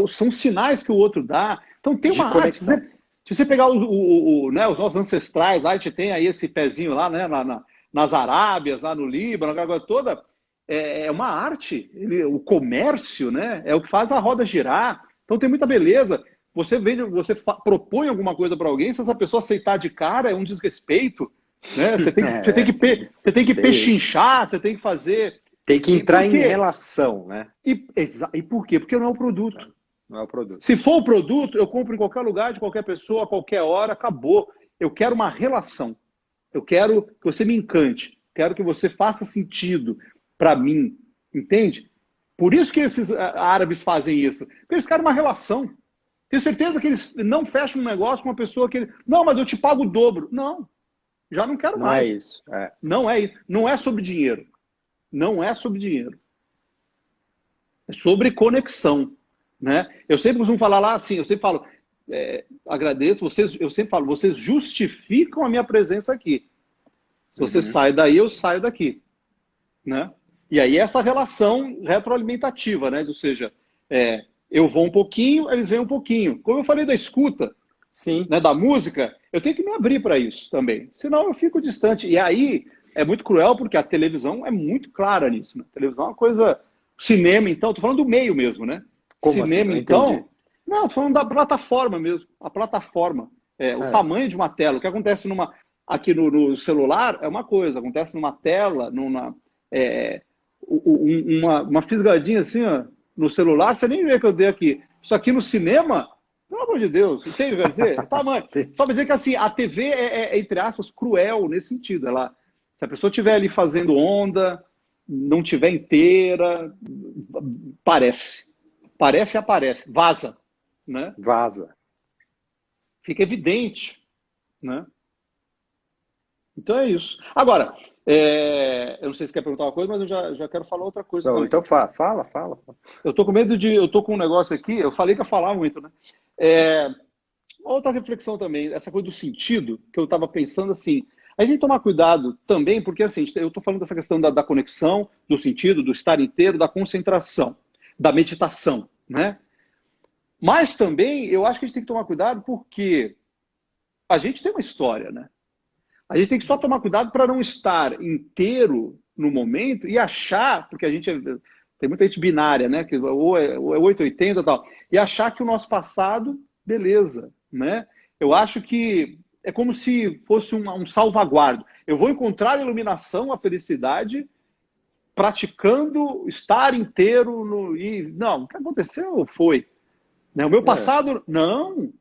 São sinais que o outro dá. Então tem De uma arte, conexão. né? Se você pegar né, os nossos ancestrais, lá a gente tem aí esse pezinho lá, né, nas Arábias, lá no Líbano, aquela coisa toda, é uma arte. O comércio, né, é o que faz a roda girar. Então tem muita beleza. Você vende, propõe alguma coisa para alguém, se essa pessoa aceitar de cara, é um desrespeito, né? Você tem que pechinchar, você tem que fazer. Tem que E por entrar em quê? relação, né? E por quê? Porque não é o produto. Não é o produto. Se for o produto, eu compro em qualquer lugar, de qualquer pessoa, a qualquer hora, acabou. Eu quero uma relação. Eu quero que você me encante. Quero que você faça sentido para mim. Entende? Por isso que esses árabes fazem isso. Porque eles querem uma relação. Tenho certeza que eles não fecham um negócio com uma pessoa que. Não, mas eu te pago o dobro. Não, já não quero Não é mais. isso. Não é isso. Não é sobre dinheiro. Não é sobre dinheiro. É sobre conexão. Né? Eu sempre costumo falar lá assim, eu sempre falo, agradeço, eu sempre falo, vocês justificam a minha presença aqui. Se você Uhum. sai daí, eu saio daqui. Né? E aí essa relação retroalimentativa, né? Ou seja, eu vou um pouquinho, eles vêm um pouquinho. Como eu falei da escuta, Sim. né, da música, eu tenho que me abrir para isso também. Senão eu fico distante. E aí é muito cruel porque a televisão é muito clara nisso. Né? A televisão é uma coisa. Cinema, então, tô falando do meio mesmo, né? Como assim? Cinema, Não entendi. então. Não, tô falando da plataforma mesmo. A plataforma. O É. tamanho de uma tela. O que acontece aqui no celular é uma coisa, acontece numa tela, é, uma fisgadinha assim, ó, no celular, você nem vê que eu dei aqui. Isso aqui no cinema, pelo amor de Deus, entende o que eu quero dizer? Tamanho. Só pra dizer que assim, a TV entre aspas, cruel nesse sentido. Se a pessoa estiver ali fazendo onda, não tiver inteira, parece. Parece e aparece. Vaza. Né? Vaza. Fica evidente. Né? Então é isso. Agora, eu não sei se quer perguntar uma coisa, mas eu já quero falar outra coisa Então, também. então fala. Eu tô com medo eu tô com um negócio aqui, eu falei que ia falar muito, né? Outra reflexão também, essa coisa do sentido, que eu estava pensando assim, a gente tem que tomar cuidado também, porque assim, eu estou falando dessa questão da conexão, do sentido, do estar inteiro, da concentração, da meditação, né? Mas também eu acho que a gente tem que tomar cuidado porque a gente tem uma história, né? A gente tem que só tomar cuidado para não estar inteiro no momento e achar, porque a gente tem muita gente binária, né? Que ou é 880 e tal, e achar que o nosso passado, beleza, né? Eu acho que é como se fosse um salvaguardo. Eu vou encontrar a iluminação, a felicidade, praticando estar inteiro e não, o que aconteceu foi. Né? O meu É. passado, não.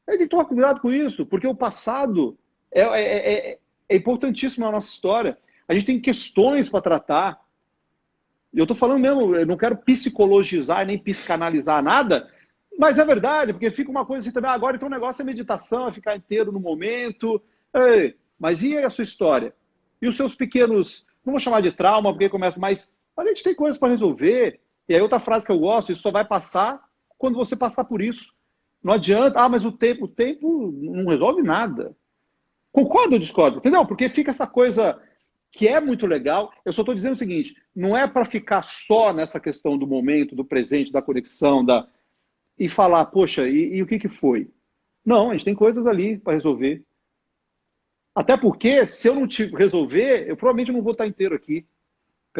A gente tem que tomar cuidado com isso, porque o passado é importantíssimo na nossa história. A gente tem questões para tratar. Eu estou falando mesmo, eu não quero psicologizar nem psicanalizar nada, mas é verdade, porque fica uma coisa assim também, agora então o negócio é meditação, é ficar inteiro no momento. Ei, mas e a sua história? E os seus pequenos, não vou chamar de trauma, porque começa, mas a gente tem coisas para resolver. E aí outra frase que eu gosto, isso só vai passar quando você passar por isso. Não adianta, mas o tempo não resolve nada. Concordo ou discordo? Entendeu? Porque fica essa coisa que é muito legal. Eu só estou dizendo o seguinte: não é para ficar só nessa questão do momento, do presente, da conexão, e falar, poxa, e o que foi? Não, a gente tem coisas ali para resolver. Até porque, se eu não te resolver, eu provavelmente não vou estar inteiro aqui.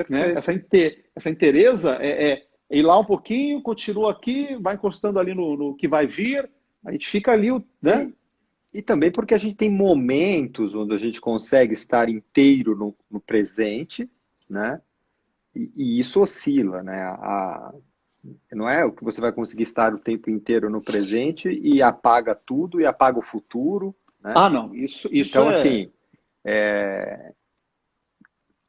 Né? Perfeito. Essa inteireza é ir lá um pouquinho, continua aqui, vai encostando ali no que vai vir, a gente fica ali, né? E também porque a gente tem momentos onde a gente consegue estar inteiro no presente, né? E isso oscila, né? Não é o que você vai conseguir estar o tempo inteiro no presente e apaga tudo e apaga o futuro, né? Ah, não, isso Então, é. assim,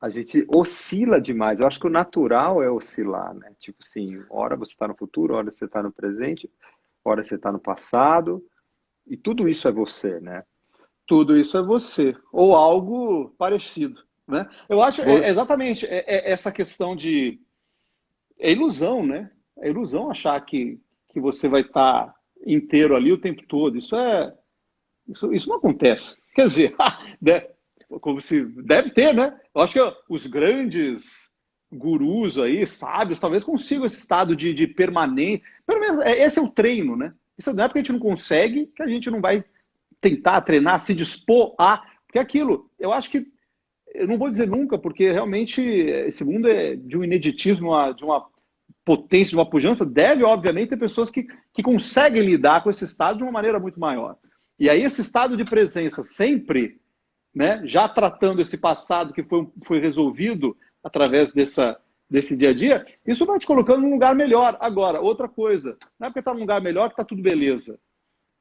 a gente oscila demais. Eu acho que o natural é oscilar, né? Tipo assim, hora você está no futuro, hora você está no presente, hora você está no passado, e tudo isso é você, né? Tudo isso é você, ou algo parecido, né? Eu acho exatamente essa questão de. É ilusão, né? É ilusão achar que você vai estar inteiro ali o tempo todo. Isso não acontece. Quer dizer, como se deve ter, né? Eu acho que os grandes gurus aí, sábios, talvez consigam esse estado de permanente. Pelo menos esse é o treino, né? Isso não é porque a gente não consegue que a gente não vai tentar treinar, se dispor a. Porque aquilo, eu acho que. Eu não vou dizer nunca, porque realmente esse mundo é de um ineditismo, de uma potência, de uma pujança. Deve, obviamente, ter pessoas que conseguem lidar com esse estado de uma maneira muito maior. E aí, esse estado de presença sempre, né, já tratando esse passado que foi resolvido através desse dia a dia, isso vai te colocando num lugar melhor. Agora, outra coisa, não é porque está num lugar melhor que está tudo beleza.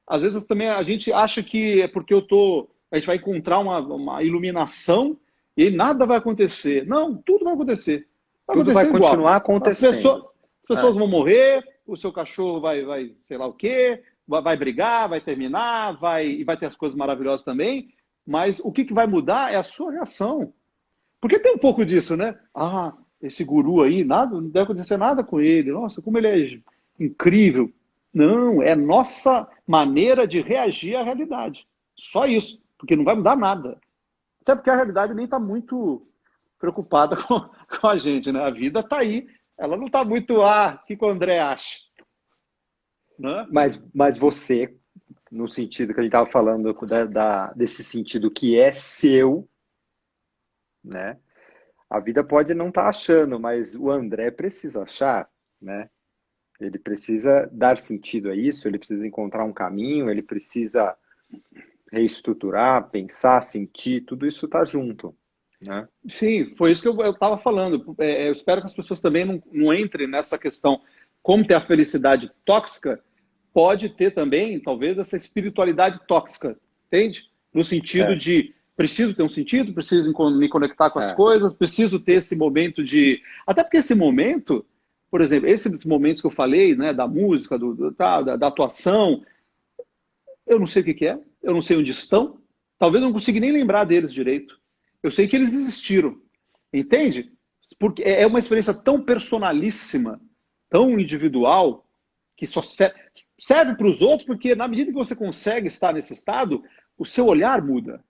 Às vezes também a gente acha que é porque a gente vai encontrar uma iluminação e nada vai acontecer. Não, tudo vai acontecer. Vai Tudo vai acontecer igual. continuar As acontecendo. pessoas É, vão morrer, o seu cachorro vai sei lá o quê, vai brigar, vai terminar, e vai ter as coisas maravilhosas também. Mas o que vai mudar é a sua reação. Porque tem um pouco disso, né? Ah, esse guru aí, nada, não deve acontecer nada com ele. Nossa, como ele é incrível. Não, é nossa maneira de reagir à realidade. Só isso, porque não vai mudar nada. Até porque a realidade nem está muito preocupada com a gente, né? A vida está aí, ela não está muito, o que o André acha, né? mas você, no sentido que a gente estava falando desse sentido que é seu, né? A vida pode não estar achando, mas o André precisa achar, né? Ele precisa dar sentido a isso, ele precisa encontrar um caminho, ele precisa reestruturar, pensar, sentir, tudo isso está junto, né? Sim, foi isso que eu estava falando. Eu espero que as pessoas também não entrem nessa questão. Como ter a felicidade tóxica, pode ter também, talvez, essa espiritualidade tóxica, entende? No sentido É, de preciso ter um sentido, preciso me conectar com as é. coisas, preciso ter esse momento de. Até porque esse momento, por exemplo, esses momentos que eu falei, né, da música, da atuação, eu não sei o que é, eu não sei onde estão, talvez eu não consiga nem lembrar deles direito. Eu sei que eles existiram, entende? Porque é uma experiência tão personalíssima, tão individual, que só serve para os outros, porque na medida que você consegue estar nesse estado, o seu olhar muda,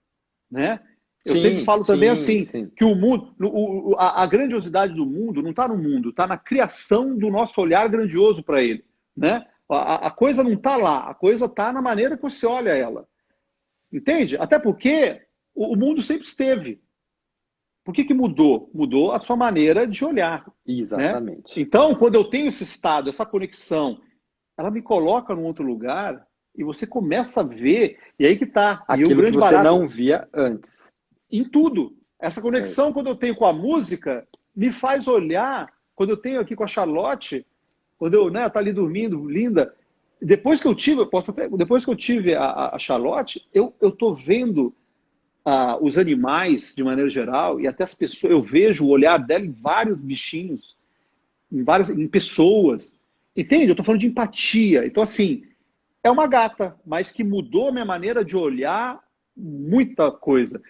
né? Eu sempre Sim, falo também sim, assim, sim. que o mundo, a grandiosidade do mundo não está no mundo, está na criação do nosso olhar grandioso para ele, né? A coisa não está lá, a coisa está na maneira que você olha ela. Entende? Até porque o mundo sempre esteve. Por que mudou? Mudou a sua maneira de olhar, né? Exatamente. Então, quando eu tenho esse estado, essa conexão, ela me coloca num outro lugar e você começa a ver, e aí que tá. E o Aquilo que grande você barato não via antes. em tudo. Essa É, conexão, quando eu tenho com a música, me faz olhar, quando eu tenho aqui com a Charlotte, quando eu, né, tá ali dormindo, linda. Depois que eu tive, depois que eu tive a Charlotte, eu tô vendo os animais de maneira geral e até as pessoas. Eu vejo o olhar dela em vários bichinhos, em pessoas. Entende? Eu tô falando de empatia. Então, assim, é uma gata, mas que mudou a minha maneira de olhar muita coisa.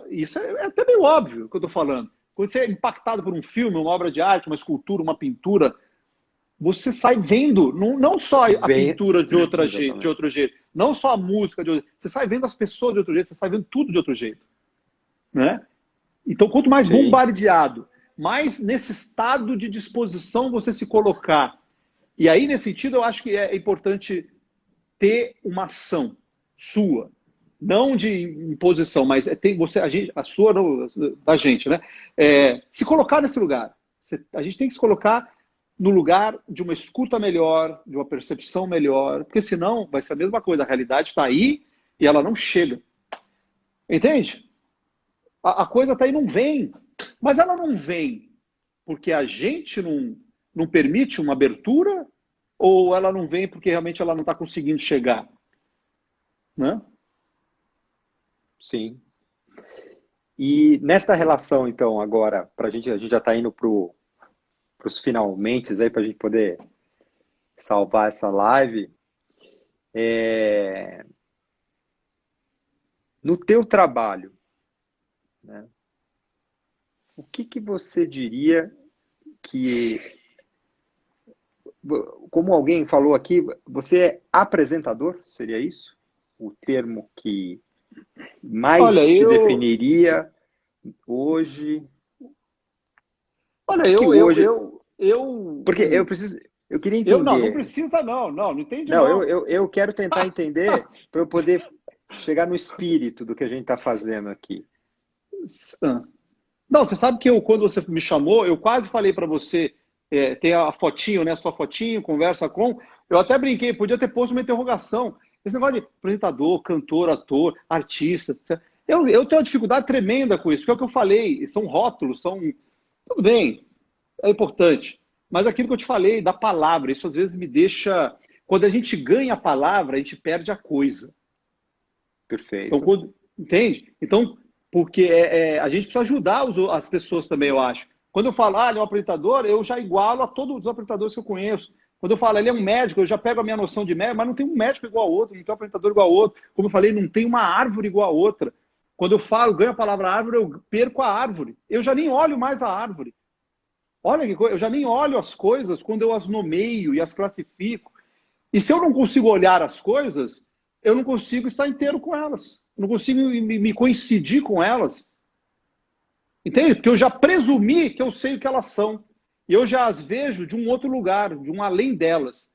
Isso é até meio óbvio que eu estou falando. Quando você é impactado por um filme, uma obra de arte, uma escultura, uma pintura, você sai vendo não só a vem, pintura de exatamente. outro jeito, não só a música de outro jeito, você sai vendo as pessoas de outro jeito, você sai vendo tudo de outro jeito, né? Então, quanto mais Sim, bombardeado, mais nesse estado de disposição você se colocar. E aí, nesse sentido, eu acho que é importante ter uma ação sua. não de imposição, mas tem você, a gente, a sua, da gente, né? Se colocar nesse lugar. A gente tem que se colocar no lugar de uma escuta melhor, de uma percepção melhor, porque senão vai ser a mesma coisa. A realidade está aí e ela não chega. Entende? A coisa está aí, não vem. Mas ela não vem porque a gente não permite uma abertura ou ela não vem porque realmente ela não está conseguindo chegar, né? Sim. E nesta relação, então, agora, a gente já está indo para os finalmente aí, para a gente poder salvar essa live. No teu trabalho, né, o que você diria que, como alguém falou aqui, você é apresentador? Seria isso? O termo que Olha, mais te eu, definiria hoje? olha, Que hoje, eu, porque eu queria não entender. precisa não entende Não, não. eu quero tentar entender para eu poder chegar no espírito do que a gente está fazendo aqui. Não, você sabe que quando você me chamou, eu quase falei para você, ter a fotinho, né? Sua fotinho, conversa com. Eu até brinquei, podia ter posto uma interrogação. Esse negócio de apresentador, cantor, ator, artista. Eu tenho uma dificuldade tremenda com isso, porque é o que eu falei, são rótulos, são. Tudo bem, é importante. Mas aquilo que eu te falei da palavra, isso às vezes me deixa. Quando a gente ganha a palavra, a gente perde a coisa. Então, Perfeito. entende? Então, porque a gente precisa ajudar as pessoas também, eu acho. Quando eu falo, ele é um apresentador, eu já igualo a todos os apresentadores que eu conheço. Quando eu falo, ele é um médico, eu já pego a minha noção de médico, mas não tem um médico igual ao outro, não tem um apresentador igual ao outro. Como eu falei, não tem uma árvore igual a outra. Quando eu falo, ganho a palavra árvore, eu perco a árvore. Eu já nem olho mais a árvore. Olha que coisa, eu já nem olho as coisas quando eu as nomeio e as classifico. E se eu não consigo olhar as coisas, eu não consigo estar inteiro com elas. Eu não consigo me coincidir com elas. Entende? Porque eu já presumi que eu sei o que elas são. E eu já as vejo de um outro lugar, de um além delas.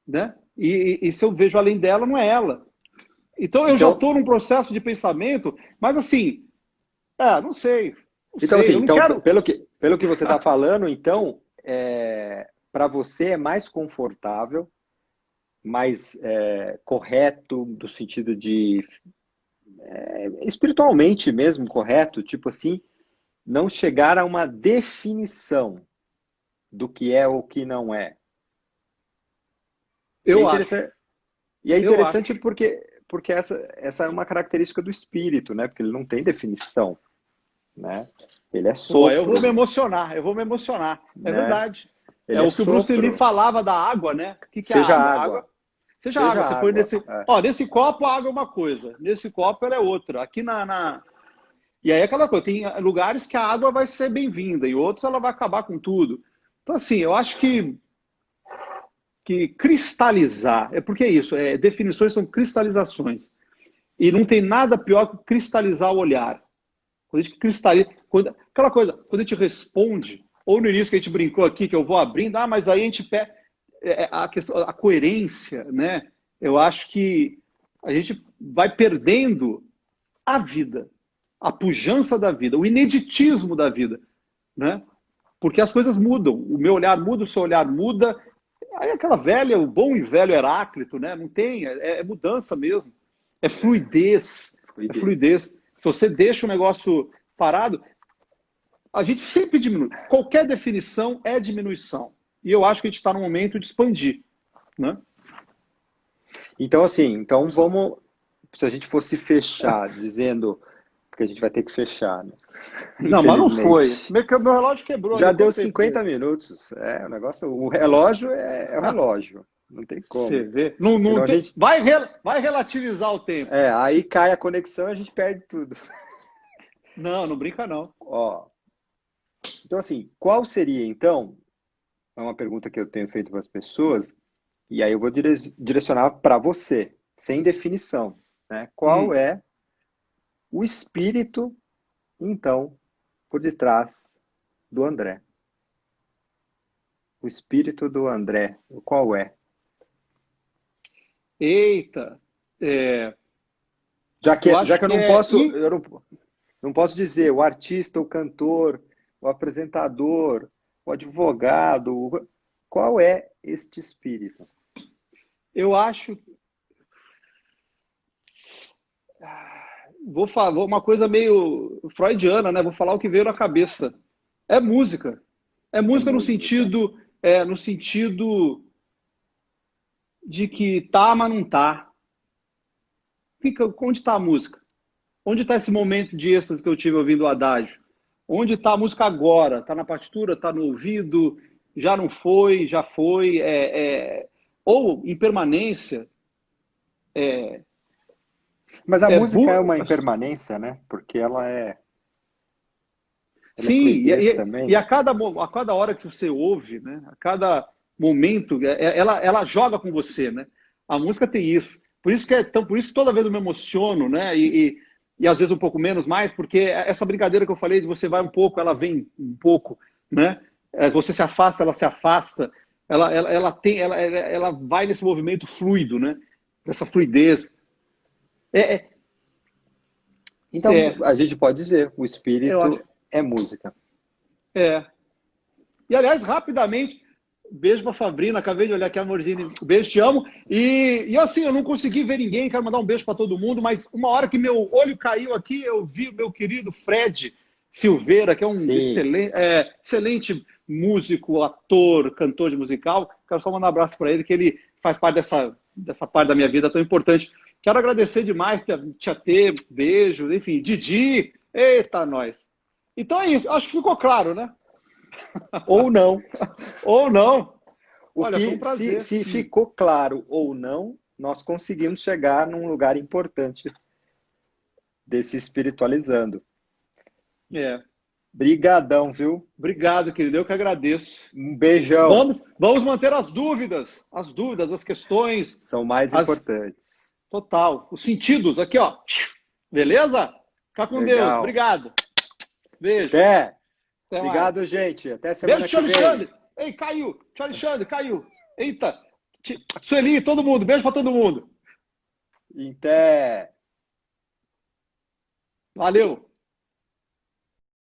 Né? E se eu vejo além dela, não é ela. Então eu já Então, estou num processo de pensamento, mas assim, não sei. Não então assim, sei, eu não quero. pelo que você está falando, então, para você é mais confortável, mais correto, do sentido de espiritualmente mesmo correto, tipo assim, não chegar a uma definição do que é ou que não é. E é Eu acho. interessante, e é Eu interessante acho. porque essa é uma característica do espírito, né? Porque ele não tem definição, né? Ele é Pô, eu vou me sopro, emocionar, eu vou me emocionar. É né? verdade. É Ele é o que o Bruce Lee sopro, falava da água, né? O que é a seja água? A água, água, seja seja água, você põe água. nesse. Ó, nesse copo a água é uma coisa, nesse copo ela é outra. Aqui E aí aquela coisa, tem lugares que a água vai ser bem-vinda e outros ela vai acabar com tudo. Então, assim, eu acho que cristalizar, é porque é isso, definições são cristalizações. E não tem nada pior que cristalizar o olhar. Quando a gente cristaliza, aquela coisa, quando a gente responde, ou no início que a gente brincou aqui, que eu vou abrindo, mas aí a gente pega a questão, a coerência, né? Eu acho que a gente vai perdendo a vida, a pujança da vida, o ineditismo da vida, né? Porque as coisas mudam, o meu olhar muda, o seu olhar muda. Aí aquela velha, o bom e velho Heráclito, né? Não tem, é mudança mesmo. É fluidez, é Fluidez. fluidez. Se você deixa o negócio parado, a gente sempre diminui. Qualquer definição é diminuição. E eu acho que a gente está no momento de expandir, né? Então, assim, então vamos. Se a gente fosse fechar dizendo. Porque a gente vai ter que fechar, né? Não, mas não foi. Infelizmente. Meu relógio quebrou Já ali. deu Quanto tempo 50 deu? minutos. O negócio, o relógio é o relógio. Não tem Você como. vê. Não, Senão não a tem... gente. vai relativizar o tempo. Aí cai a conexão e a gente perde tudo. Não, não brinca não. Ó, então, assim, qual seria, então, é uma pergunta que eu tenho feito para as pessoas, e aí eu vou direcionar para você, sem definição, né? Qual Hum. é o espírito, então, por detrás do André? O espírito do André, qual é? Eita. É, Já que eu que não posso, não posso dizer o artista, o cantor, o apresentador, o advogado, qual é este espírito? eu acho, vou falar uma coisa meio freudiana, né? Vou falar o que veio na cabeça. É música. É É música música. no sentido de que tá, mas não tá. Onde está a música? Onde está esse momento de êxtase que eu tive ouvindo o Adágio? Onde está a música agora? Está na partitura? Está no ouvido? Já não foi? Já foi? Ou em permanência? Mas a É, música é bu... uma impermanência, né? Porque ela é Sim, fluidez e também. a cada hora que você ouve, né? A cada momento, ela joga com você, né? A música tem isso. Por isso que toda vez eu me emociono, né? E às vezes um pouco menos mais, porque essa brincadeira que eu falei de você vai um pouco, ela vem um pouco, né? Você se afasta, ela se afasta, ela vai nesse movimento fluido, né? Essa fluidez. É, é, Então, é, a gente pode dizer, o eu acho. espírito é música. É. E, aliás, rapidamente, beijo pra Fabrina, acabei de olhar aqui, amorzinho, beijo, te amo. E assim, eu não consegui ver ninguém, quero mandar um beijo para todo mundo, mas uma hora que meu olho caiu aqui, eu vi o meu querido Fred Silveira, que é um Sim. excelente músico, ator, cantor de musical. Quero só mandar um abraço para ele, que ele faz parte dessa parte da minha vida tão importante. Quero agradecer demais, Tia T, beijo, enfim, Didi, eita, nós. Então é isso, acho que ficou claro, né? Ou não. Ou não. O Olha, foi um que, se, prazer. se ficou claro ou não, nós conseguimos chegar num lugar importante desse espiritualizando. É. Brigadão, viu? Obrigado, querido. Eu que agradeço. Um beijão. Vamos manter as dúvidas, as questões, São mais as importantes. total, os sentidos aqui, ó. Beleza? Fica com Deus. Legal. Obrigado. Beijo. Até. Até mais. Obrigado, gente. Até Beijo, semana tio que vem. Alexandre. Ei, caiu. Tio Alexandre, caiu. Eita. Sueli, todo mundo. Beijo pra todo mundo. Até. Valeu.